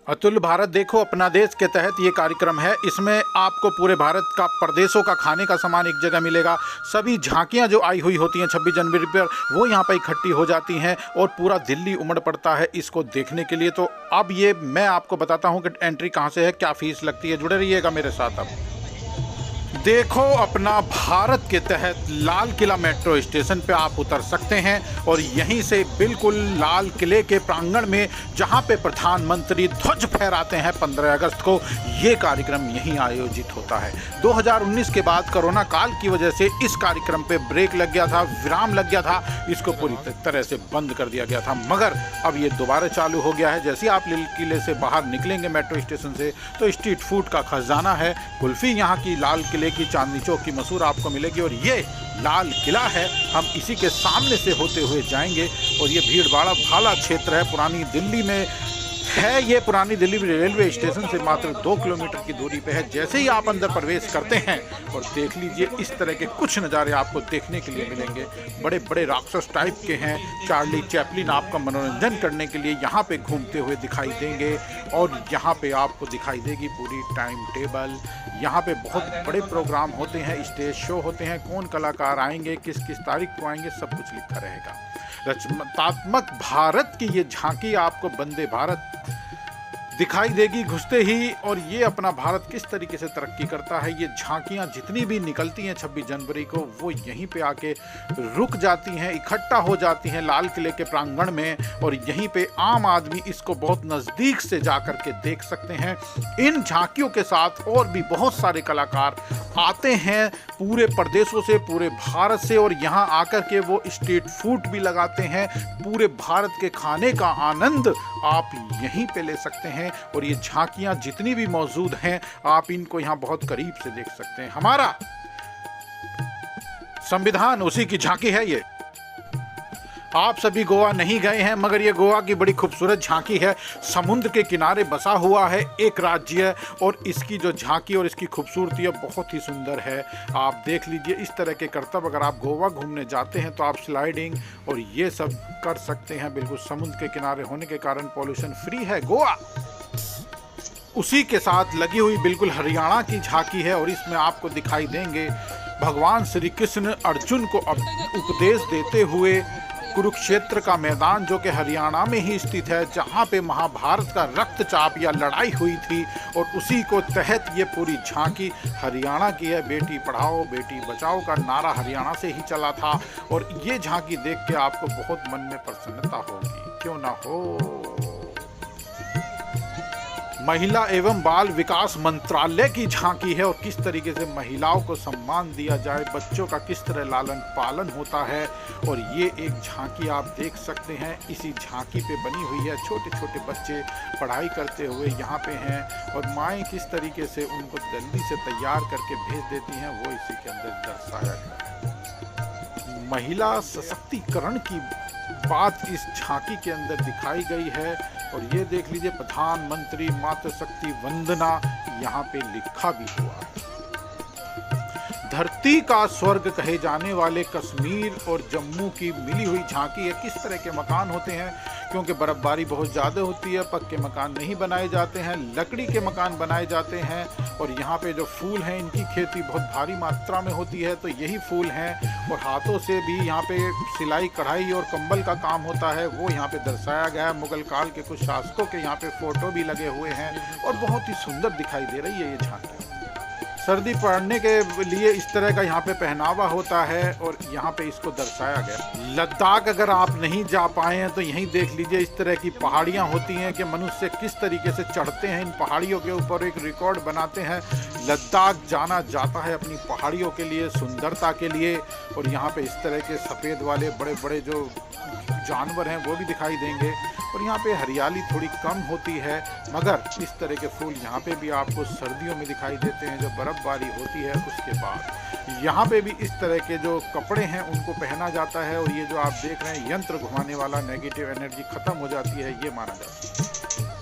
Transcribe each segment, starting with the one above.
अतुल भारत देखो अपना देश के तहत ये कार्यक्रम है। इसमें आपको पूरे भारत का प्रदेशों का खाने का सामान एक जगह मिलेगा। सभी झांकियां जो आई हुई होती हैं 26 जनवरी पर वो यहाँ पर इकट्ठी हो जाती हैं और पूरा दिल्ली उमड़ पड़ता है इसको देखने के लिए। तो अब ये मैं आपको बताता हूँ कि एंट्री कहाँ से है, क्या फीस लगती है। जुड़े रहिएगा मेरे साथ। अब देखो अपना भारत के तहत लाल किला मेट्रो स्टेशन पे आप उतर सकते हैं और यहीं से बिल्कुल लाल किले के प्रांगण में जहां पे प्रधानमंत्री ध्वज फहराते हैं 15 अगस्त को, ये कार्यक्रम यहीं आयोजित होता है। 2019 के बाद कोरोना काल की वजह से इस कार्यक्रम पे ब्रेक लग गया था, विराम लग गया था, इसको पूरी तरह से बंद कर दिया गया था। मगर अब ये दोबारा चालू हो गया है। जैसे ही आप लाल किले से बाहर निकलेंगे मेट्रो स्टेशन से तो स्ट्रीट फूड का खजाना है। कुल्फी यहाँ की लाल किले की चांदनी चौक की मशहूर आपको मिलेगी और ये लाल किला है। हम इसी के सामने से होते हुए जाएंगे और ये भीड़ भाड़ा क्षेत्र है, पुरानी दिल्ली में है। ये पुरानी दिल्ली रेलवे स्टेशन से मात्र 2 किलोमीटर की दूरी पे है। जैसे ही आप अंदर प्रवेश करते हैं और देख लीजिए इस तरह के कुछ नज़ारे आपको देखने के लिए मिलेंगे। बड़े बड़े राक्षस टाइप के हैं। चार्ली चैपलिन आपका मनोरंजन करने के लिए यहाँ पे घूमते हुए दिखाई देंगे और यहाँ पे आपको दिखाई देगी पूरी टाइम टेबल। यहाँ पे बहुत बड़े प्रोग्राम होते हैं, स्टेज शो होते हैं, कौन कलाकार आएंगे, किस किस तारीख को आएंगे, सब कुछ लिखा रहेगा। रचनात्मक भारत की ये झांकी आपको वंदे भारत दिखाई देगी घुसते ही। और ये अपना भारत किस तरीके से तरक्की करता है, ये झांकियाँ जितनी भी निकलती हैं 26 जनवरी को वो यहीं पे आके रुक जाती हैं, इकट्ठा हो जाती हैं लाल किले के प्रांगण में। और यहीं पे आम आदमी इसको बहुत नज़दीक से जा कर के देख सकते हैं। इन झांकियों के साथ और भी बहुत सारे कलाकार आते हैं पूरे प्रदेशों से, पूरे भारत से, और यहाँ आकर के वो स्ट्रीट फूड भी लगाते हैं। पूरे भारत के खाने का आनंद आप यहीं पे ले सकते हैं। और ये झांकियां जितनी भी मौजूद हैं आप इनको यहां बहुत करीब से देख सकते हैं। हमारा संविधान उसी की झांकी है ये। आप सभी गोवा नहीं गए हैं मगर ये गोवा की बड़ी खूबसूरत झांकी है। समुद्र के किनारे बसा हुआ है एक राज्य और इसकी जो झांकी और इसकी खूबसूरती है बहुत ही सुंदर है। आप देख लीजिए इस तरह के करतब अगर आप गोवा घूमने जाते हैं तो आप स्लाइडिंग और ये सब कर सकते हैं। बिल्कुल समुद्र के किनारे होने के कारण पॉल्यूशन फ्री है गोवा। उसी के साथ लगी हुई बिल्कुल हरियाणा की झांकी है और इसमें आपको दिखाई देंगे भगवान श्री कृष्ण अर्जुन को उपदेश देते हुए कुरुक्षेत्र का मैदान जो कि हरियाणा में ही स्थित है, जहां पे महाभारत का रक्तचाप या लड़ाई हुई थी। और उसी को तहत ये पूरी झांकी हरियाणा की है। बेटी पढ़ाओ बेटी बचाओ का नारा हरियाणा से ही चला था। और ये झांकी देख के आपको बहुत मन में प्रसन्नता होगी, क्यों ना हो। महिला एवं बाल विकास मंत्रालय की झांकी है और किस तरीके से महिलाओं को सम्मान दिया जाए, बच्चों का किस तरह लालन पालन होता है। और ये एक झांकी आप देख सकते हैं। इसी झांकी पे बनी हुई है छोटे छोटे बच्चे पढ़ाई करते हुए यहाँ पे हैं और माएँ किस तरीके से उनको जल्दी से तैयार करके भेज देती हैं वो इसी के अंदर दर्शाया गया है। महिला सशक्तिकरण की बात इस झांकी के अंदर दिखाई गई है। और ये देख लीजिए प्रधानमंत्री मातृशक्ति वंदना यहाँ पे लिखा भी हुआ है। धरती का स्वर्ग कहे जाने वाले कश्मीर और जम्मू की मिली हुई झांकी है। किस तरह के मकान होते हैं, क्योंकि बर्फबारी बहुत ज़्यादा होती है, पक्के मकान नहीं बनाए जाते हैं, लकड़ी के मकान बनाए जाते हैं। और यहाँ पे जो फूल हैं इनकी खेती बहुत भारी मात्रा में होती है, तो यही फूल हैं। और हाथों से भी यहाँ पे सिलाई कढ़ाई और कंबल का काम होता है, वो यहाँ पे दर्शाया गया है। मुगल काल के कुछ शासकों के यहाँ पे फोटो भी लगे हुए हैं और बहुत ही सुंदर दिखाई दे रही है ये झांकी। सर्दी पड़ने के लिए इस तरह का यहाँ पे पहनावा होता है और यहाँ पे इसको दर्शाया गया। लद्दाख अगर आप नहीं जा पाए हैं तो यहीं देख लीजिए इस तरह की पहाड़ियाँ होती हैं कि मनुष्य किस तरीके से चढ़ते हैं इन पहाड़ियों के ऊपर, एक रिकॉर्ड बनाते हैं। लद्दाख जाना जाता है अपनी पहाड़ियों के लिए, सुंदरता के लिए। और यहाँ पे इस तरह के सफ़ेद वाले बड़े बड़े जो जानवर हैं वो भी दिखाई देंगे। और यहाँ पे हरियाली थोड़ी कम होती है मगर इस तरह के फूल यहाँ पे भी आपको सर्दियों में दिखाई देते हैं जब बर्फबारी होती है। उसके बाद यहाँ पे भी इस तरह के जो कपड़े हैं उनको पहना जाता है। और ये जो आप देख रहे हैं यंत्र घुमाने वाला, नेगेटिव एनर्जी खत्म हो जाती है ये माना जाता है।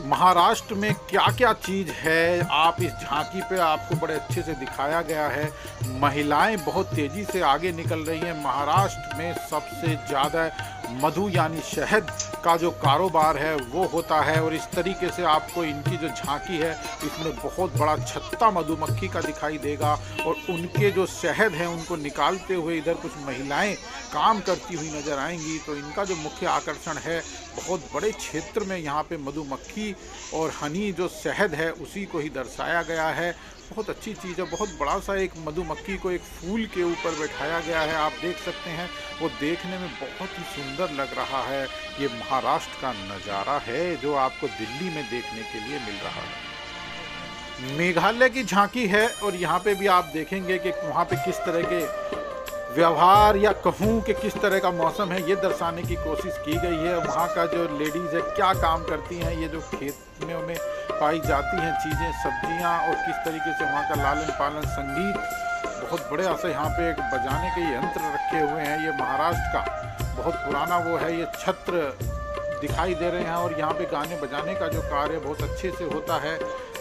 महाराष्ट्र में क्या क्या चीज़ है आप इस झांकी पे आपको बड़े अच्छे से दिखाया गया है। महिलाएं बहुत तेज़ी से आगे निकल रही हैं। महाराष्ट्र में सबसे ज़्यादा मधु यानी शहद का जो कारोबार है वो होता है। और इस तरीके से आपको इनकी जो झांकी है इसमें बहुत बड़ा छत्ता मधुमक्खी का दिखाई देगा और उनके जो शहद है उनको निकालते हुए इधर कुछ महिलाएं काम करती हुई नजर आएंगी। तो इनका जो मुख्य आकर्षण है बहुत बड़े क्षेत्र में यहाँ पे मधुमक्खी और हनी जो शहद है उसी को ही दर्शाया गया है। बहुत अच्छी चीज़ है। बहुत बड़ा सा एक मधुमक्खी को एक फूल के ऊपर बैठाया गया है, आप देख सकते हैं। वो देखने में बहुत ही सुंदर लग रहा है। ये महाराष्ट्र का नज़ारा है जो आपको दिल्ली में देखने के लिए मिल रहा है। मेघालय की झांकी है और यहाँ पे भी आप देखेंगे कि वहाँ पे किस तरह के व्यवहार या कहूँ कि किस तरह का मौसम है ये दर्शाने की कोशिश की गई है। वहाँ का जो लेडीज़ है क्या काम करती हैं, ये जो खेत में पाई जाती हैं चीज़ें, सब्जियाँ, और किस तरीके से वहाँ का लालन पालन, संगीत, बहुत बड़े ऐसे यहाँ पे एक बजाने के यंत्र रखे हुए हैं। ये महाराष्ट्र का बहुत पुराना वो है, ये छत्र दिखाई दे रहे हैं और यहाँ पे गाने बजाने का जो कार्य बहुत अच्छे से होता है।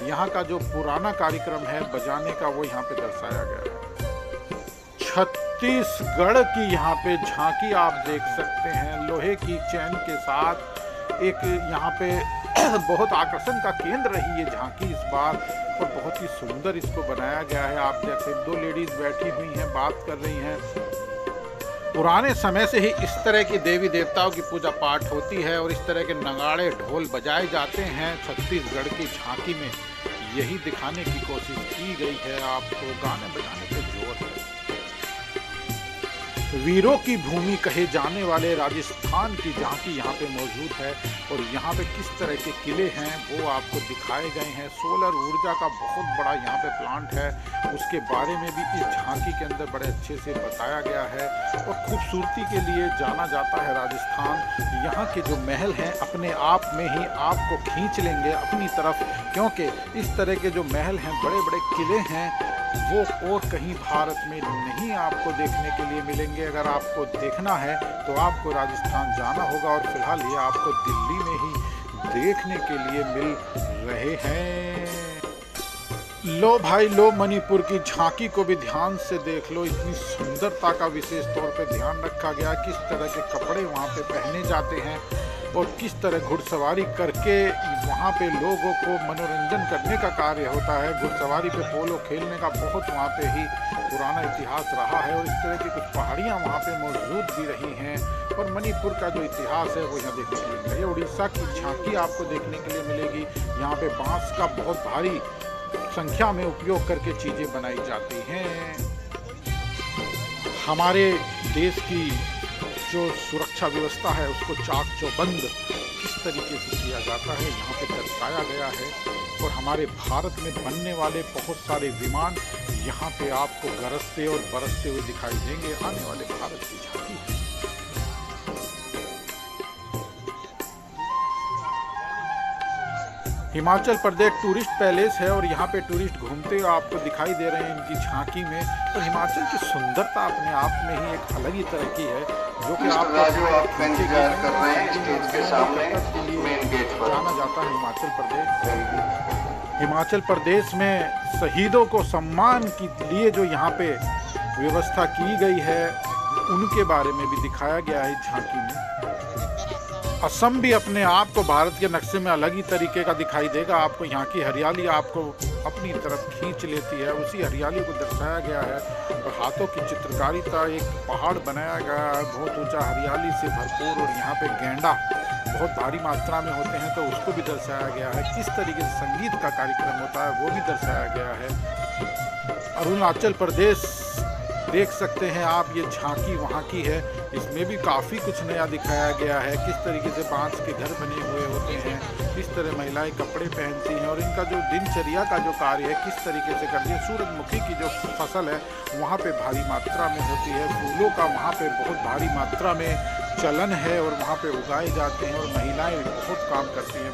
यहाँ का जो पुराना कार्यक्रम है बजाने का वो यहाँ पे दर्शाया गया है। छत्तीसगढ़ की यहाँ पे झांकी आप देख सकते हैं, लोहे की चैन के साथ एक यहाँ पे बहुत आकर्षण का केंद्र रही ये झांकी इस बार, और बहुत ही सुंदर इसको बनाया गया है। आप जैसे दो लेडीज बैठी हुई हैं, बात कर रही हैं। पुराने समय से ही इस तरह की देवी देवताओं की पूजा पाठ होती है और इस तरह के नगाड़े ढोल बजाए जाते हैं। छत्तीसगढ़ की झांकी में यही दिखाने की कोशिश की गई है। आपको गाने बजाने पे जोर है। वीरों की भूमि कहे जाने वाले राजस्थान की झांकी यहाँ पे मौजूद है और यहाँ पे किस तरह के किले हैं वो आपको दिखाए गए हैं। सोलर ऊर्जा का बहुत बड़ा यहाँ पे प्लांट है, उसके बारे में भी इस झांकी के अंदर बड़े अच्छे से बताया गया है। और खूबसूरती के लिए जाना जाता है राजस्थान। यहाँ के जो महल हैं अपने आप में ही आपको खींच लेंगे अपनी तरफ, क्योंकि इस तरह के जो महल हैं, बड़े बड़े किले हैं, वो और कहीं भारत में नहीं आपको देखने के लिए मिलेंगे। अगर आपको देखना है तो आपको राजस्थान जाना होगा और फिलहाल ये आपको दिल्ली में ही देखने के लिए मिल रहे हैं। लो भाई लो, मणिपुर की झांकी को भी ध्यान से देख लो। इतनी सुंदरता का विशेष तौर पे ध्यान रखा गया, किस तरह के कपड़े वहाँ पे पहने जाते हैं और किस तरह घुड़सवारी करके वहाँ पे लोगों को मनोरंजन करने का कार्य होता है। घुड़सवारी पे पोलो खेलने का बहुत वहाँ पे ही पुराना इतिहास रहा है और इस तरह की कुछ पहाड़ियाँ वहाँ पे मौजूद भी रही हैं। और मणिपुर का जो इतिहास है वो यहाँ देखने के लिए मिलेगा। ये उड़ीसा की झांकी आपको देखने के लिए मिलेगी। यहाँ पे बांस का बहुत भारी संख्या में उपयोग करके चीज़ें बनाई जाती हैं। हमारे देश की जो सुरक्षा व्यवस्था है उसको चाक चौबंद किस तरीके से किया जाता है यहाँ पे दर्शाया गया है। और हमारे भारत में बनने वाले बहुत सारे विमान यहाँ पे आपको गरजते और बरसते हुए दिखाई देंगे। आने वाले भारत की झांकी है। हिमाचल प्रदेश टूरिस्ट पैलेस है और यहाँ पे टूरिस्ट घूमते हुए आपको दिखाई दे रहे हैं इनकी झांकी में। और हिमाचल की सुंदरता अपने आप में ही एक अलग ही तरह की है, जो कि आप जाना जाता है हिमाचल प्रदेश। हिमाचल प्रदेश में शहीदों को सम्मान के लिए जो यहाँ पे व्यवस्था की गई है उनके बारे में भी दिखाया गया है झांकी में। असम भी अपने आप को भारत के नक्शे में अलग ही तरीके का दिखाई देगा। आपको यहाँ की हरियाली आपको अपनी तरफ खींच लेती है, उसी हरियाली को दर्शाया गया है। और हाथों की चित्रकारिता, एक पहाड़ बनाया गया है बहुत ऊंचा हरियाली से भरपूर, और यहाँ पे गेंडा बहुत भारी मात्रा में होते हैं तो उसको भी दर्शाया गया है। किस तरीके से संगीत का कार्यक्रम होता है वो भी दर्शाया गया है। अरुणाचल प्रदेश देख सकते हैं आप, ये झांकी वहाँ की है। इसमें भी काफ़ी कुछ नया दिखाया गया है। किस तरीके से बांस के घर बने हुए होते हैं, किस तरह महिलाएं कपड़े पहनती हैं और इनका जो दिनचर्या का जो कार्य है किस तरीके से करती है। सूरजमुखी की जो फसल है वहाँ पे भारी मात्रा में होती है। फूलों का वहाँ पे बहुत भारी मात्रा में चलन है और वहाँ पे उगाए जाते हैं और महिलाएं बहुत काम करती हैं।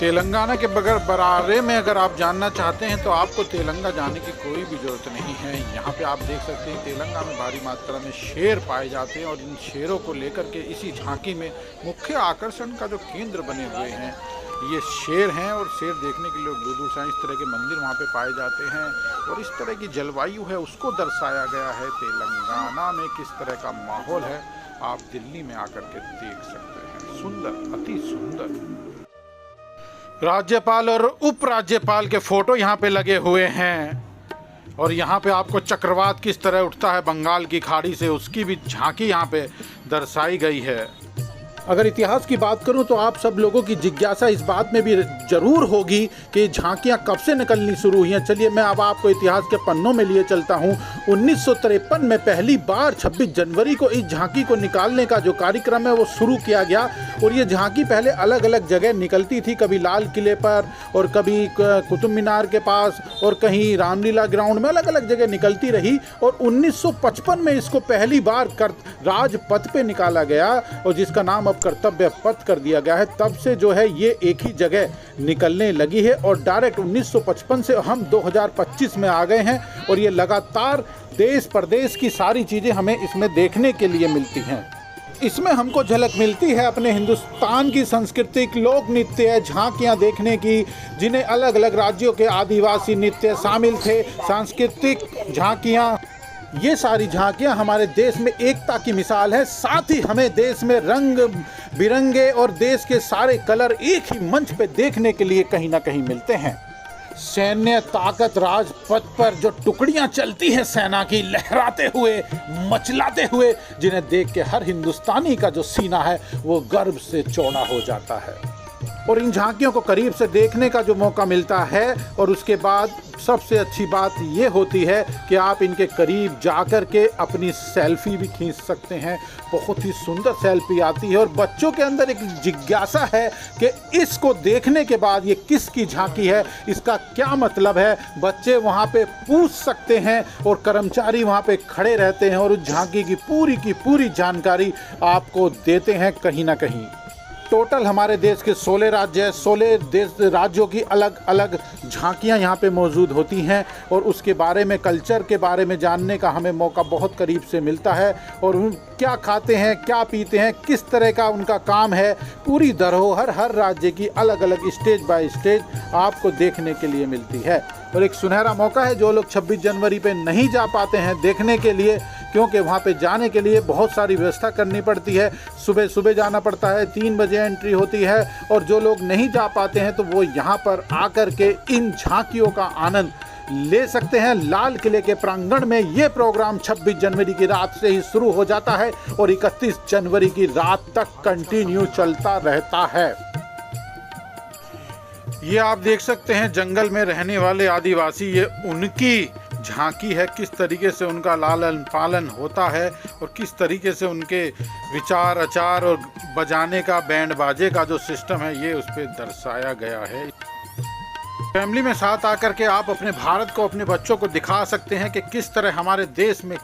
तेलंगाना के बारे में अगर आप जानना चाहते हैं तो आपको तेलंगाना जाने की कोई भी ज़रूरत नहीं है। यहाँ पे आप देख सकते हैं तेलंगाना में भारी मात्रा में शेर पाए जाते हैं और इन शेरों को लेकर के इसी झांकी में मुख्य आकर्षण का जो केंद्र बने हुए हैं ये शेर हैं। और शेर देखने के लिए दूर दूर से इस तरह के मंदिर वहाँ पे पाए जाते हैं और इस तरह की जलवायु है उसको दर्शाया गया है। तेलंगाना में किस तरह का माहौल है आप दिल्ली में आकर के देख सकते हैं। सुंदर, अति सुंदर। राज्यपाल और उपराज्यपाल के फोटो यहाँ पे लगे हुए हैं और यहाँ पे आपको चक्रवात किस तरह उठता है बंगाल की खाड़ी से, उसकी भी झांकी यहाँ पे दर्शाई गई है। अगर इतिहास की बात करूं तो आप सब लोगों की जिज्ञासा इस बात में भी जरूर होगी कि झांकियां कब से निकलनी शुरू हुई हैं। चलिए मैं अब आपको इतिहास के पन्नों में लिए चलता हूं। 1953 में पहली बार 26 जनवरी को इस झांकी को निकालने का जो कार्यक्रम है वो शुरू किया गया और ये झांकी पहले अलग अलग जगह निकलती थी, कभी लाल किले पर और कभी कुतुब मीनार के पास और कहीं रामलीला ग्राउंड में, अलग अलग जगह निकलती रही और 1955 में इसको पहली बार राजपथ पे निकाला गया और जिसका नाम अब कर्तव्य पथ कर दिया गया है। तब से जो है ये एक ही जगह निकलने लगी है और डायरेक्ट 1955 से हम 2025 में आ गए हैं और ये लगातार देश प्रदेश की सारी चीज़ें हमें इसमें देखने के लिए मिलती हैं। इसमें हमको झलक मिलती है अपने हिंदुस्तान की सांस्कृतिक लोक नृत्य झांकियाँ देखने की, जिन्हें अलग अलग राज्यों के आदिवासी नृत्य शामिल थे। सांस्कृतिक झांकियाँ, ये सारी झांकियाँ हमारे देश में एकता की मिसाल है। साथ ही हमें देश में रंग बिरंगे और देश के सारे कलर एक ही मंच पे देखने के लिए कहीं ना कहीं मिलते हैं। सैन्य ताकत, राजपथ पर जो टुकड़ियां चलती हैं सेना की, लहराते हुए, मचलाते हुए, जिन्हें देख के हर हिंदुस्तानी का जो सीना है वो गर्व से चौड़ा हो जाता है। और इन झांकियों को करीब से देखने का जो मौका मिलता है और उसके बाद सबसे अच्छी बात ये होती है कि आप इनके करीब जाकर के अपनी सेल्फी भी खींच सकते हैं। बहुत ही सुंदर सेल्फी आती है और बच्चों के अंदर एक जिज्ञासा है कि इसको देखने के बाद ये किसकी झांकी है, इसका क्या मतलब है। बच्चे वहाँ पे पूछ सकते हैं और कर्मचारी वहाँ पे खड़े रहते हैं और उस झांकी की पूरी जानकारी आपको देते हैं कहीं ना कहीं। टोटल हमारे देश के 16 राज्य है, 16 राज्यों की अलग अलग झांकियां यहाँ पे मौजूद होती हैं और उसके बारे में, कल्चर के बारे में जानने का हमें मौका बहुत करीब से मिलता है। और क्या खाते हैं, क्या पीते हैं, किस तरह का उनका काम है, पूरी धरोहर हर राज्य की अलग अलग स्टेज बाय स्टेज आपको देखने के लिए मिलती है। और एक सुनहरा मौका है जो लोग 26 जनवरी पे नहीं जा पाते हैं देखने के लिए, क्योंकि वहाँ पे जाने के लिए बहुत सारी व्यवस्था करनी पड़ती है। सुबह सुबह जाना पड़ता है, 3 बजे एंट्री होती है और जो लोग नहीं जा पाते हैं तो वो यहाँ पर आकर के इन झांकियों का आनंद ले सकते हैं। लाल किले के प्रांगण में ये प्रोग्राम 26 जनवरी की रात से ही शुरू हो जाता है और 31 जनवरी की रात तक कंटिन्यू चलता रहता है। ये आप देख सकते हैं जंगल में रहने वाले आदिवासी, ये उनकी झांकी है। किस तरीके से उनका लालन पालन होता है और किस तरीके से उनके विचार आचार और बजाने का, बैंड बाजे का जो सिस्टम है ये उस पर दर्शाया गया है। फैमिली में साथ आकर के आप अपने भारत को, अपने बच्चों को दिखा सकते हैं कि किस तरह हमारे देश में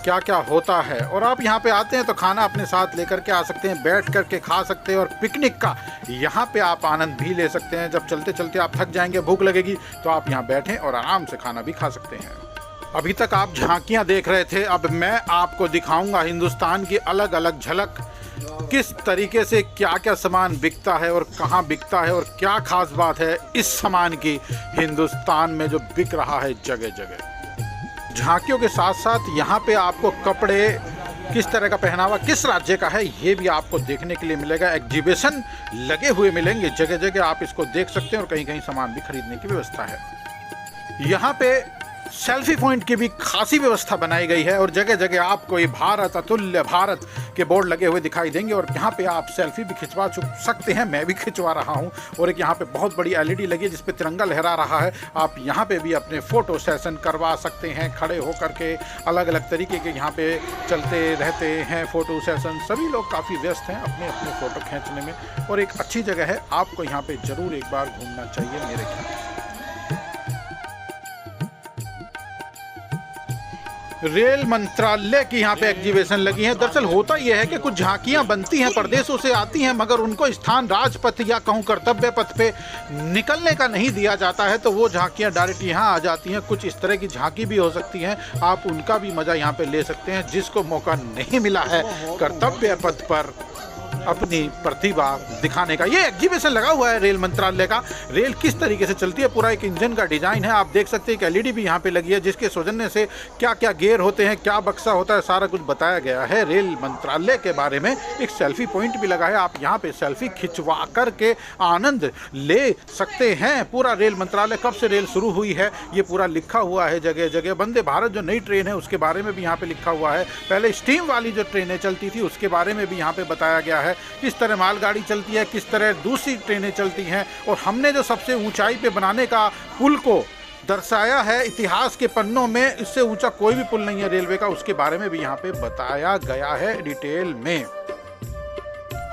क्या क्या होता है। और आप यहाँ पे आते हैं तो खाना अपने साथ लेकर के आ सकते हैं, बैठ कर के खा सकते हैं और पिकनिक का यहाँ पे आप आनंद भी ले सकते हैं। जब चलते चलते आप थक जाएंगे, भूख लगेगी तो आप यहाँ बैठें और आराम से खाना भी खा सकते हैं। अभी तक आप झांकियाँ देख रहे थे, अब मैं आपको दिखाऊंगा हिंदुस्तान की अलग अलग झलक, किस तरीके से क्या क्या सामान बिकता है और कहाँ बिकता है और क्या खास बात है इस सामान की हिंदुस्तान में जो बिक रहा है जगह जगह। झांकियों के साथ साथ यहाँ पे आपको कपड़े, किस तरह का पहनावा किस राज्य का है ये भी आपको देखने के लिए मिलेगा। एग्जीबिशन लगे हुए मिलेंगे जगह जगह, आप इसको देख सकते हैं और कहीं कहीं सामान भी खरीदने की व्यवस्था है। यहाँ पे सेल्फी पॉइंट की भी खासी व्यवस्था बनाई गई है और जगह जगह आपको ये भारत अतुल्य भारत के बोर्ड लगे हुए दिखाई देंगे और यहाँ पे आप सेल्फी भी खिंचवा सकते हैं। मैं भी खिंचवा रहा हूँ और एक यहाँ पे बहुत बड़ी LED लगी है जिस पे तिरंगा लहरा रहा है। आप यहाँ पे भी अपने फ़ोटो सेशन करवा सकते हैं खड़े होकर के। अलग अलग तरीके के यहाँ पे चलते रहते हैं फ़ोटो सेशन। सभी लोग काफ़ी व्यस्त हैं अपने अपने फ़ोटो खींचने में और एक अच्छी जगह है, आपको यहाँ पर ज़रूर एक बार घूमना चाहिए मेरे ख्याल से। रेल मंत्रालय की यहाँ पे एग्जीबिशन लगी है। दरअसल होता यह है कि कुछ झांकियाँ बनती हैं, प्रदेशों से आती हैं, मगर उनको स्थान राजपथ या कहूँ कर्तव्य पथ पे निकलने का नहीं दिया जाता है, तो वो झांकियाँ डायरेक्ट यहाँ आ जाती हैं। कुछ इस तरह की झांकी भी हो सकती हैं, आप उनका भी मज़ा यहाँ पे ले सकते हैं जिसको मौका नहीं मिला है कर्तव्य पथ पर अपनी प्रतिभा दिखाने का। ये एग्जीबिशन लगा हुआ है रेल मंत्रालय का। रेल किस तरीके से चलती है, पूरा एक इंजन का डिजाइन है। आप देख सकते हैं कि एलईडी भी यहाँ पे लगी है, जिसके सौजन्य से क्या क्या गियर होते हैं, क्या बक्सा होता है, सारा कुछ बताया गया है रेल मंत्रालय के बारे में। एक सेल्फी पॉइंट भी लगा है, आप यहाँ पे सेल्फी खिंचवा करके आनंद ले सकते हैं। पूरा रेल मंत्रालय, कब से रेल शुरू हुई है ये पूरा लिखा हुआ है जगह जगह। वंदे भारत जो नई ट्रेन है उसके बारे में भी यहाँ पे लिखा हुआ है। पहले स्टीम वाली जो ट्रेनें चलती थी उसके बारे में भी यहाँ पे बताया गया है, किस तरह मालगाड़ी चलती है, किस तरह दूसरी ट्रेनें चलती हैं। और हमने जो सबसे ऊंचाई पे बनाने का पुल को दर्शाया है इतिहास के पन्नों में, इससे ऊंचा कोई भी पुल नहीं है रेलवे का, उसके बारे में भी यहाँ पे बताया गया है डिटेल में।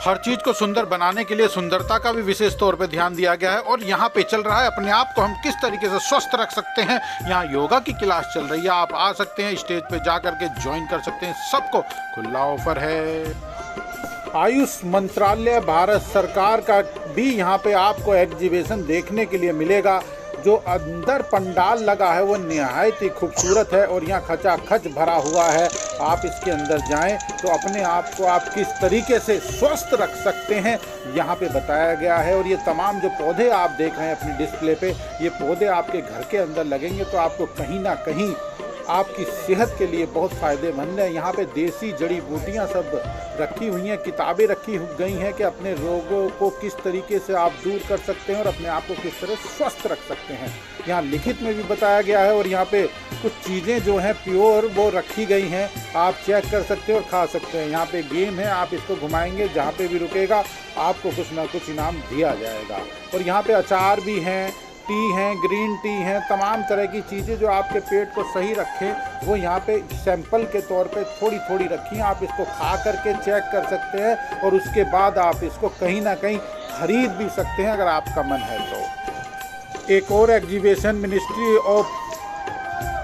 हर चीज को सुंदर बनाने के लिए सुंदरता का भी विशेष तौर पे ध्यान दिया गया है। और यहाँ पे चल रहा है अपने आप को हम किस तरीके से स्वस्थ रख सकते हैं। यहाँ योगा की क्लास चल रही है, आप आ सकते हैं, स्टेज पे जा करके ज्वाइन कर सकते हैं, सबको खुला ऑफर है। आयुष मंत्रालय भारत सरकार का भी यहाँ पे आपको एग्जीबिशन देखने के लिए मिलेगा। जो अंदर पंडाल लगा है वो निहायत ही खूबसूरत है और यहाँ खचाखच भरा हुआ है। आप इसके अंदर जाएं तो अपने आप को आप किस तरीके से स्वस्थ रख सकते हैं यहाँ पे बताया गया है। और ये तमाम जो पौधे आप देख रहे हैं अपनी डिस्प्ले पे, ये पौधे आपके घर के अंदर लगेंगे तो आपको कहीं ना कहीं आपकी सेहत के लिए बहुत फ़ायदेमंद है। यहाँ पे देसी जड़ी बूटियाँ सब रखी हुई हैं, किताबें रखी गई हैं कि अपने रोगों को किस तरीके से आप दूर कर सकते हैं और अपने आप को किस तरह स्वस्थ रख सकते हैं, यहाँ लिखित में भी बताया गया है। और यहाँ पे कुछ चीज़ें जो हैं प्योर वो रखी गई हैं, आप चेक कर सकते हैं और खा सकते हैं। यहाँ पे गेम है, आप इसको घुमाएंगे, जहाँ पे भी रुकेगा आपको कुछ ना कुछ इनाम दिया जाएगा। और यहाँ पे अचार भी हैं, टी हैं, ग्रीन टी हैं, तमाम तरह की चीज़ें जो आपके पेट को सही रखें वो यहाँ पे सैंपल के तौर पे थोड़ी थोड़ी रखी हैं। आप इसको खा करके चेक कर सकते हैं और उसके बाद आप इसको कहीं ना कहीं खरीद भी सकते हैं अगर आपका मन है तो। एक और एग्जीबिशन मिनिस्ट्री ऑफ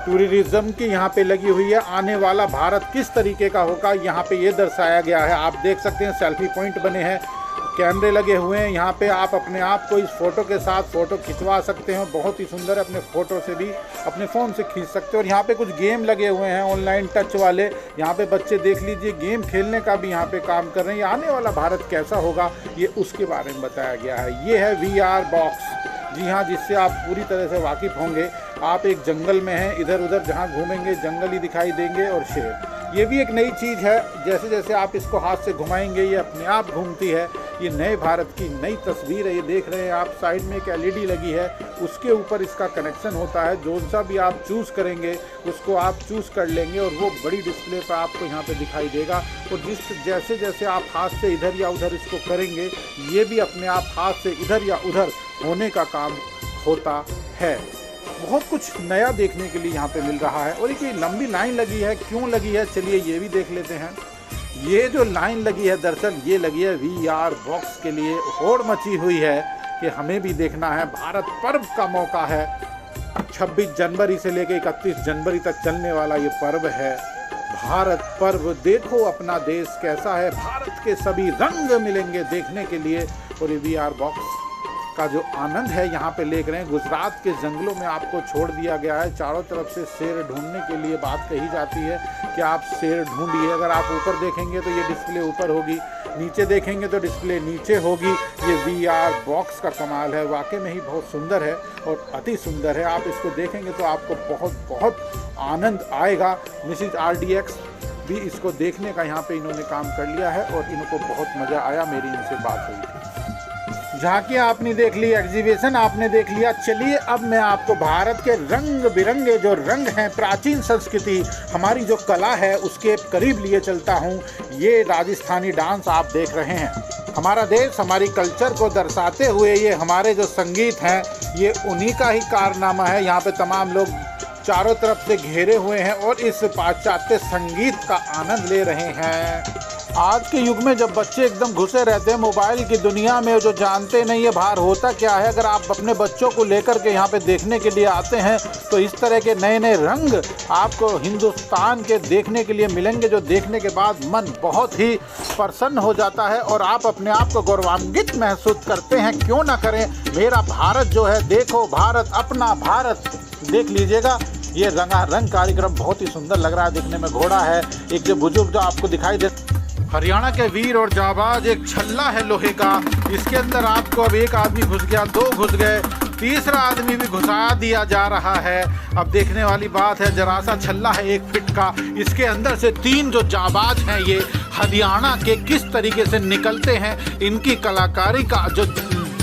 टूरिज्म की यहाँ पे लगी हुई है। आने वाला भारत किस तरीके का होगा यहाँ पे ये दर्शाया गया है। आप देख सकते हैं सेल्फी पॉइंट बने हैं, कैमरे लगे हुए हैं, यहाँ पे आप अपने आप को इस फोटो के साथ फ़ोटो खिंचवा सकते हैं। बहुत ही सुंदर, अपने फ़ोटो से भी अपने फ़ोन से खींच सकते हैं। और यहाँ पे कुछ गेम लगे हुए हैं ऑनलाइन टच वाले, यहाँ पे बच्चे देख लीजिए गेम खेलने का भी यहाँ पे काम कर रहे हैं। आने वाला भारत कैसा होगा ये उसके बारे में बताया गया है। ये है VR बॉक्स, जी हाँ, जिससे आप पूरी तरह से वाकिफ़ होंगे। आप एक जंगल में हैं, इधर उधर जहाँ घूमेंगे जंगल ही दिखाई देंगे और शेर। ये भी एक नई चीज़ है, जैसे जैसे आप इसको हाथ से घुमाएंगे ये अपने आप घूमती है। ये नए भारत की नई तस्वीर है, ये देख रहे हैं आप। साइड में एक LED लगी है, उसके ऊपर इसका कनेक्शन होता है। जो सा भी आप चूज़ करेंगे उसको आप चूज़ कर लेंगे और वो बड़ी डिस्प्ले पर आपको यहाँ पे दिखाई देगा। और जैसे जैसे आप हाथ से इधर या उधर इसको करेंगे ये भी अपने आप हाथ से इधर या उधर होने का काम होता है। बहुत कुछ नया देखने के लिए यहाँ पे मिल रहा है। और एक लंबी लाइन लगी है, क्यों लगी है चलिए ये भी देख लेते हैं। ये जो लाइन लगी है दरअसल ये लगी है VR बॉक्स के लिए। होड़ मची हुई है कि हमें भी देखना है, भारत पर्व का मौका है। 26 जनवरी से लेकर 31 जनवरी तक चलने वाला ये पर्व है भारत पर्व। देखो अपना देश कैसा है, भारत के सभी रंग मिलेंगे देखने के लिए। और ये VR बॉक्स का जो आनंद है यहाँ पे ले रहे हैं। गुजरात के जंगलों में आपको छोड़ दिया गया है, चारों तरफ से शेर ढूंढने के लिए बात कही जाती है कि आप शेर ढूंढिए। अगर आप ऊपर देखेंगे तो ये डिस्प्ले ऊपर होगी, नीचे देखेंगे तो डिस्प्ले नीचे होगी। ये VR बॉक्स का कमाल है, वाकई में ही बहुत सुंदर है और अति सुंदर है। आप इसको देखेंगे तो आपको बहुत बहुत आनंद आएगा। मिसिज RDX भी इसको देखने का यहाँ पे इन्होंने काम कर लिया है और इनको बहुत मज़ा आया, मेरी इनसे बात हुई थी। झांकियाँ आपने देख ली, एग्जीबिशन आपने देख लिया। चलिए अब मैं आपको भारत के रंग बिरंगे जो रंग हैं, प्राचीन संस्कृति, हमारी जो कला है उसके करीब लिए चलता हूँ। ये राजस्थानी डांस आप देख रहे हैं, हमारा देश हमारी कल्चर को दर्शाते हुए ये हमारे जो संगीत हैं ये उन्हीं का ही कारनामा है। यहाँ पे तमाम लोग चारों तरफ से घेरे हुए हैं और इस पाश्चात्य संगीत का आनंद ले रहे हैं। आज के युग में जब बच्चे एकदम घुसे रहते हैं मोबाइल की दुनिया में, जो जानते नहीं है बाहर होता क्या है, अगर आप अपने बच्चों को लेकर के यहाँ पे देखने के लिए आते हैं तो इस तरह के नए नए रंग आपको हिंदुस्तान के देखने के लिए मिलेंगे, जो देखने के बाद मन बहुत ही प्रसन्न हो जाता है और आप अपने आप को गौरवान्वित महसूस करते हैं। क्यों ना करें, मेरा भारत जो है, देखो भारत अपना भारत, देख लीजिएगा। ये रंगारंग कार्यक्रम बहुत ही सुंदर लग रहा है देखने में। घोड़ा है, एक जो बुजुर्ग जो आपको दिखाई दे, हरियाणा के वीर और जाबाज एक छल्ला है लोहे का। इसके अंदर आपको अब एक आदमी घुस गया, दो घुस गए, तीसरा आदमी भी घुसा दिया जा रहा है। अब देखने वाली बात है, जरा सा छल्ला है 1 फीट का, इसके अंदर से 3 जो जाबाज हैं ये हरियाणा के किस तरीके से निकलते हैं, इनकी कलाकारी का जो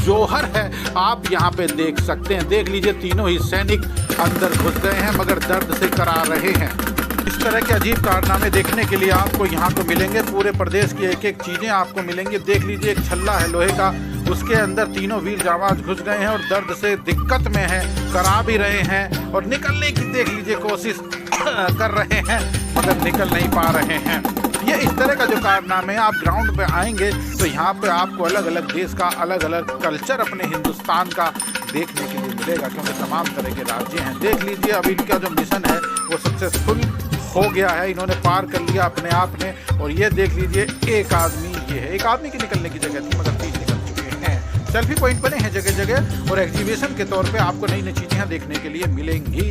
जौहर है आप यहाँ पे देख सकते हैं। देख लीजिए, तीनों ही सैनिक अंदर घुस गए हैं मगर दर्द से करा रहे हैं। इस तरह के अजीब कारनामे देखने के लिए आपको यहाँ को मिलेंगे। पूरे प्रदेश की एक एक चीज़ें आपको मिलेंगी। देख लीजिए, एक छल्ला है लोहे का, उसके अंदर तीनों वीर जाबाज घुस गए हैं और दर्द से दिक्कत में हैं, करा भी रहे हैं और निकलने की देख लीजिए कोशिश कर रहे हैं मगर निकल नहीं पा रहे हैं। ये इस तरह का जो कारनामे, आप ग्राउंड पे आएंगे तो यहाँ पे आपको अलग अलग देश का, अलग अलग कल्चर अपने हिंदुस्तान का देखने के लिए मिलेगा, क्योंकि तमाम तरह के राज्य हैं। देख लीजिए, अब इनका जो मिशन है वो सक्सेसफुल हो गया है, इन्होंने पार कर लिया अपने आप ने। और ये देख लीजिए, एक आदमी, ये है एक आदमी की निकलने की जगह थी मगर 3 निकल चुके हैं। सेल्फी पॉइंट बने हैं जगह जगह और एग्जीबिशन के तौर पे आपको नई नई चीज़ें देखने के लिए मिलेंगी।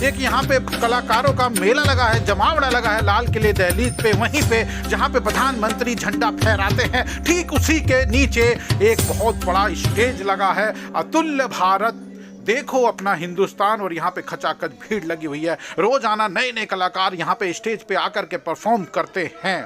एक यहाँ पे कलाकारों का मेला लगा है, जमावड़ा लगा है लाल किले दहलीज पे, वहीं पे जहाँ पे प्रधानमंत्री झंडा फहराते हैं ठीक उसी के नीचे एक बहुत बड़ा स्टेज लगा है, अतुल्य भारत देखो अपना हिंदुस्तान। और यहाँ पे खचाखच भीड़ लगी हुई है, रोजाना नए नए कलाकार यहाँ पे स्टेज पे आकर के परफॉर्म करते हैं।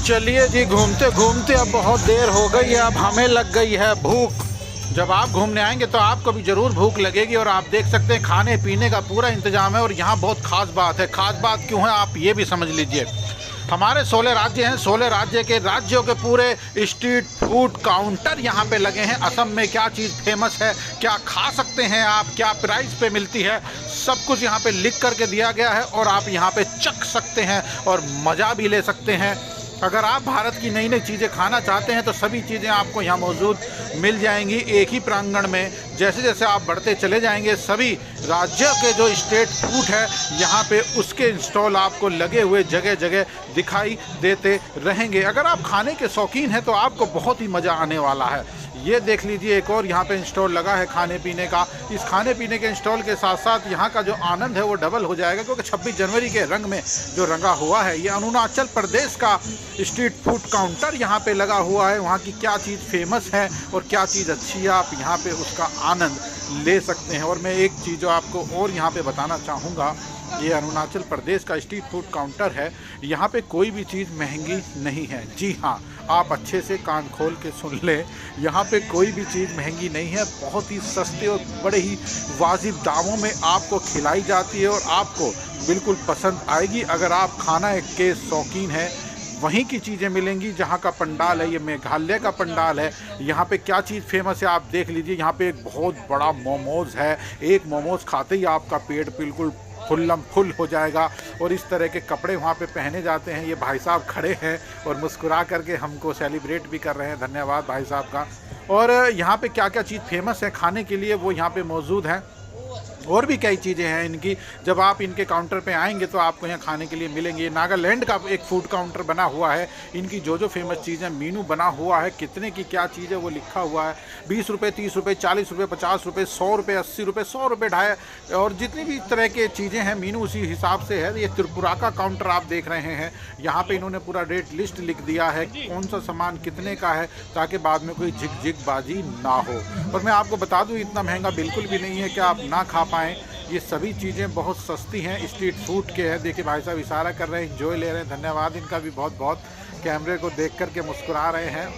चलिए जी, घूमते घूमते अब बहुत देर हो गई है, अब हमें लग गई है भूख। जब आप घूमने आएंगे तो आपको भी ज़रूर भूख लगेगी और आप देख सकते हैं खाने पीने का पूरा इंतजाम है। और यहाँ बहुत ख़ास बात है, ख़ास बात क्यों है आप ये भी समझ लीजिए। हमारे 16 राज्य हैं, 16 राज्य के राज्यों के पूरे स्ट्रीट फूड काउंटर यहाँ पे लगे हैं। असम में क्या चीज़ फेमस है, क्या खा सकते हैं आप, क्या प्राइस पे मिलती है, सब कुछ यहाँ पे लिख करके दिया गया है और आप यहाँ पे चख सकते हैं और मज़ा भी ले सकते हैं। अगर आप भारत की नई नई चीज़ें खाना चाहते हैं तो सभी चीज़ें आपको यहाँ मौजूद मिल जाएंगी एक ही प्रांगण में। जैसे जैसे आप बढ़ते चले जाएंगे सभी राज्यों के जो स्टेट फूड है यहाँ पे उसके इंस्टॉल आपको लगे हुए जगह जगह दिखाई देते रहेंगे। अगर आप खाने के शौकीन हैं तो आपको बहुत ही मज़ा आने वाला है। ये देख लीजिए, एक और यहाँ पे इंस्टॉल लगा है खाने पीने का। इस खाने पीने के इंस्टॉल के साथ साथ यहाँ का जो आनंद है वो डबल हो जाएगा, क्योंकि 26 जनवरी के रंग में जो रंगा हुआ है ये अरुणाचल प्रदेश का स्ट्रीट फूड काउंटर यहाँ पे लगा हुआ है। वहाँ की क्या चीज़ फेमस है और क्या चीज़ अच्छी है, आप यहाँ पे उसका आनंद ले सकते हैं। और मैं एक चीज़ जो आपको और यहाँ पे बताना चाहूँगा, ये अरुणाचल प्रदेश का स्ट्रीट फूड काउंटर है। यहाँ पे कोई भी चीज़ महंगी नहीं है। जी हाँ, आप अच्छे से कान खोल के सुन लें, यहाँ पे कोई भी चीज़ महंगी नहीं है। बहुत ही सस्ते और बड़े ही वाजिब दामों में आपको खिलाई जाती है और आपको बिल्कुल पसंद आएगी। अगर आप खाना के शौकीन हैं, वहीं की चीज़ें मिलेंगी। जहाँ का पंडाल है ये मेघालय का पंडाल है। यहाँ पे क्या चीज़ फेमस है आप देख लीजिए। यहाँ पे एक बहुत बड़ा मोमोज़ है, एक मोमोज़ खाते ही आपका पेट बिल्कुल फुल्लम फुल हो जाएगा। और इस तरह के कपड़े वहाँ पे पहने जाते हैं। ये भाई साहब खड़े हैं और मुस्कुरा करके हमको सेलिब्रेट भी कर रहे हैं, धन्यवाद भाई साहब का। और यहाँ पे क्या क्या चीज़ फेमस है खाने के लिए वो यहाँ पे मौजूद है। और भी कई चीज़ें हैं इनकी। जब आप इनके काउंटर पे आएंगे तो आपको यहाँ खाने के लिए मिलेंगे। ये नागालैंड का एक फूड काउंटर बना हुआ है। इनकी जो जो फेमस चीज़ें, मीनू बना हुआ है, कितने की क्या चीज़ है वो लिखा हुआ है। 20 रुपये, 30 रुपये, 40 रुपये, 50 रुपये, 100 रुपये, 80 रुपये, 100 रुपये, ढाई, और जितनी भी तरह के चीज़ें हैं मीनू उसी हिसाब से है। ये त्रिपुरा का काउंटर आप देख रहे हैं। यहाँ पर इन्होंने पूरा रेट लिस्ट लिख दिया है, कौन सा सामान कितने का है, ताकि बाद में कोई झिकझिकबाजी ना हो। और मैं आपको बता दूँ, इतना महंगा बिल्कुल भी नहीं है कि आप ना खा पाएँ। ये सभी चीज़ें बहुत सस्ती हैं, स्ट्रीट फूड के हैं। देखिए भाई साहब इशारा कर रहे हैं, एंजॉय ले रहे हैं। धन्यवाद इनका भी बहुत बहुत। कैमरे को देख कर के मुस्कुरा रहे हैं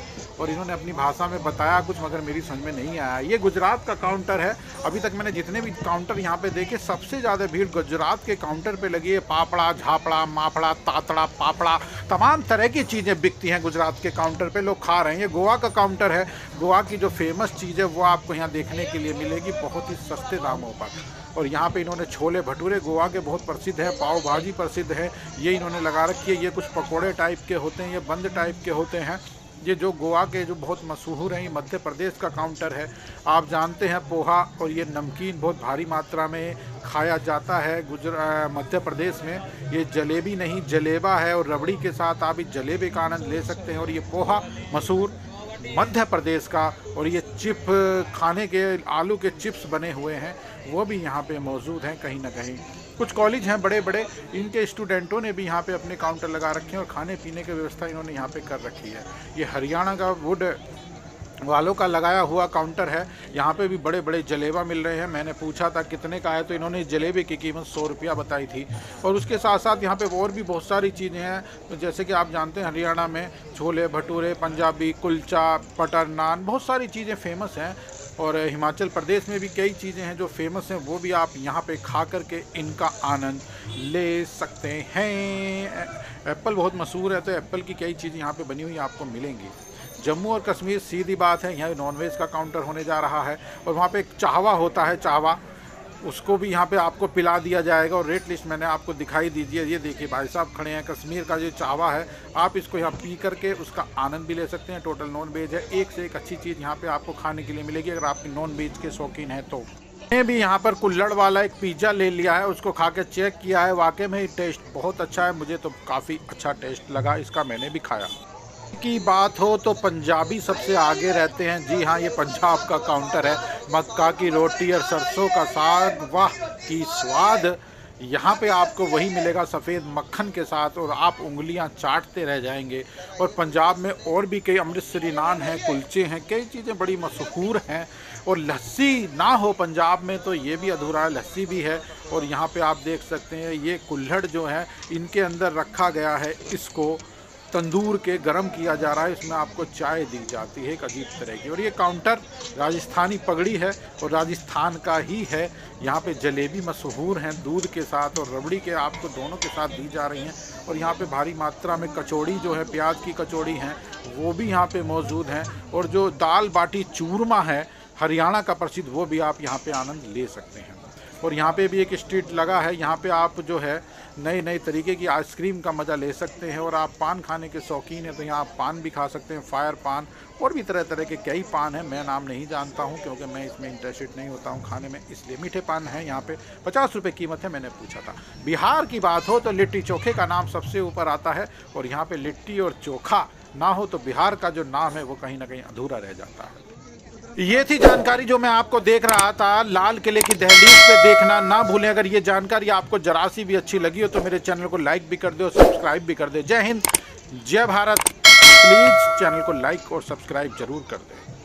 और इन्होंने अपनी भाषा में बताया कुछ, मगर मेरी समझ में नहीं आया। ये गुजरात का काउंटर है। अभी तक मैंने जितने भी काउंटर यहाँ पे देखे, सबसे ज़्यादा भीड़ गुजरात के काउंटर पे लगी है। पापड़ा, झापड़ा, माफड़ा, तातड़ा, पापड़ा, तमाम तरह की चीज़ें बिकती हैं गुजरात के काउंटर पे, लोग खा रहे हैं। ये गोवा का काउंटर है। गोवा की जो फेमस चीज़ है वो आपको यहाँ देखने के लिए मिलेगी बहुत ही सस्ते दामों पर। और यहाँ पे इन्होंने छोले भटूरे गोवा के बहुत प्रसिद्ध है, पाव भाजी प्रसिद्ध है, ये इन्होंने लगा रखी है। ये कुछ पकोड़े टाइप के होते हैं, ये बंद टाइप के होते हैं। ये जो गोवा के जो बहुत मशहूर हैं, ये मध्य प्रदेश का काउंटर है। आप जानते हैं पोहा और ये नमकीन बहुत भारी मात्रा में खाया जाता है मध्य प्रदेश में। ये जलेबी नहीं जलेबा है, और रबड़ी के साथ आप इस जलेबे का आनंद ले सकते हैं। और ये पोहा मशहूर मध्य प्रदेश का। और ये चिप खाने के आलू के चिप्स बने हुए हैं, वो भी यहाँ पे मौजूद हैं कहीं ना कहीं। कुछ कॉलेज हैं बड़े बड़े, इनके स्टूडेंटों ने भी यहाँ पे अपने काउंटर लगा रखे हैं और खाने पीने की व्यवस्था इन्होंने यहाँ पे कर रखी है। ये हरियाणा का वुड वालों का लगाया हुआ काउंटर है। यहाँ पे भी बड़े बड़े जलेबा मिल रहे हैं। मैंने पूछा था कितने का है, तो इन्होंने जलेबे की कीमत 100 रुपया बताई थी। और उसके साथ साथ यहाँ पे और भी बहुत सारी चीज़ें हैं, जैसे कि आप जानते हैं हरियाणा में छोले भटूरे, पंजाबी कुलचा, बटर नान, बहुत सारी चीज़ें फेमस हैं। और हिमाचल प्रदेश में भी कई चीज़ें हैं जो फेमस हैं, वो भी आप यहाँ पे खा कर के इनका आनंद ले सकते हैं। एप्पल बहुत मशहूर है, तो एप्पल की कई चीज़ें यहाँ पे बनी हुई आपको मिलेंगी। जम्मू और कश्मीर सीधी बात है, यहाँ नॉनवेज का काउंटर होने जा रहा है। और वहाँ पे एक चाहवा होता है, चाहवा, उसको भी यहाँ पे आपको पिला दिया जाएगा। और रेट लिस्ट मैंने आपको दिखाई दीजिए। ये देखिए भाई साहब खड़े हैं, कश्मीर का जो चाहवा है, आप इसको यहाँ पी करके उसका आनंद भी ले सकते हैं। टोटल नॉन वेज है, एक से एक अच्छी चीज़ यहाँ पे आपको खाने के लिए मिलेगी अगर आप नॉन वेज के शौकीन हैं तो। मैंने भी यहाँ पर कुल्हड़ वाला एक पिज़्ज़ा ले लिया है, उसको खा के चेक किया है, वाकई में टेस्ट बहुत अच्छा है। मुझे तो काफ़ी अच्छा टेस्ट लगा इसका, मैंने भी खाया। की बात हो तो पंजाबी सबसे आगे रहते हैं। जी हाँ, ये पंजाब का काउंटर है। मक्का की रोटी और सरसों का साग, वाह की स्वाद। यहाँ पे आपको वही मिलेगा सफ़ेद मक्खन के साथ, और आप उंगलियाँ चाटते रह जाएंगे। और पंजाब में और भी कई अमृतसरी नान हैं, कुलचे हैं, कई चीज़ें बड़ी मशहूर हैं। और लस्सी ना हो पंजाब में तो ये भी अधूरा है, लस्सी भी है। और यहाँ पे आप देख सकते हैं ये कुल्हड़ जो है, इनके अंदर रखा गया है, इसको तंदूर के गरम किया जा रहा है, इसमें आपको चाय दी जाती है एक अजीब तरह की। और ये काउंटर राजस्थानी पगड़ी है और राजस्थान का ही है। यहाँ पे जलेबी मशहूर हैं दूध के साथ, और रबड़ी के आपको दोनों के साथ दी जा रही हैं। और यहाँ पे भारी मात्रा में कचौड़ी जो है, प्याज की कचौड़ी हैं, वो भी यहाँ पे मौजूद हैं। और जो दाल बाटी चूरमा है हरियाणा का प्रसिद्ध, वो भी आप यहाँ पे आनंद ले सकते हैं। और यहाँ पे भी एक स्ट्रीट लगा है, यहाँ पे आप जो है नए नए तरीके की आइसक्रीम का मज़ा ले सकते हैं। और आप पान खाने के शौकीन हैं तो यहाँ आप पान भी खा सकते हैं, फायर पान, और भी तरह तरह के कई पान हैं। मैं नाम नहीं जानता हूँ क्योंकि मैं इसमें इंटरेस्टेड नहीं होता हूँ खाने में, इसलिए। मीठे पान हैं यहाँ पे, 50 रुपये कीमत है, मैंने पूछा था। बिहार की बात हो तो लिट्टी चोखे का नाम सबसे ऊपर आता है। और यहाँ पर लिट्टी और चोखा ना हो तो बिहार का जो नाम है वो कहीं ना कहीं अधूरा रह जाता है। ये थी जानकारी जो मैं आपको देख रहा था। लाल किले की दहलीज पे देखना ना भूलें। अगर ये जानकारी आपको जरा सी भी अच्छी लगी हो तो मेरे चैनल को लाइक भी कर दो, सब्सक्राइब भी कर दे। जय हिंद, जय भारत। प्लीज़ चैनल को लाइक और सब्सक्राइब जरूर कर दें।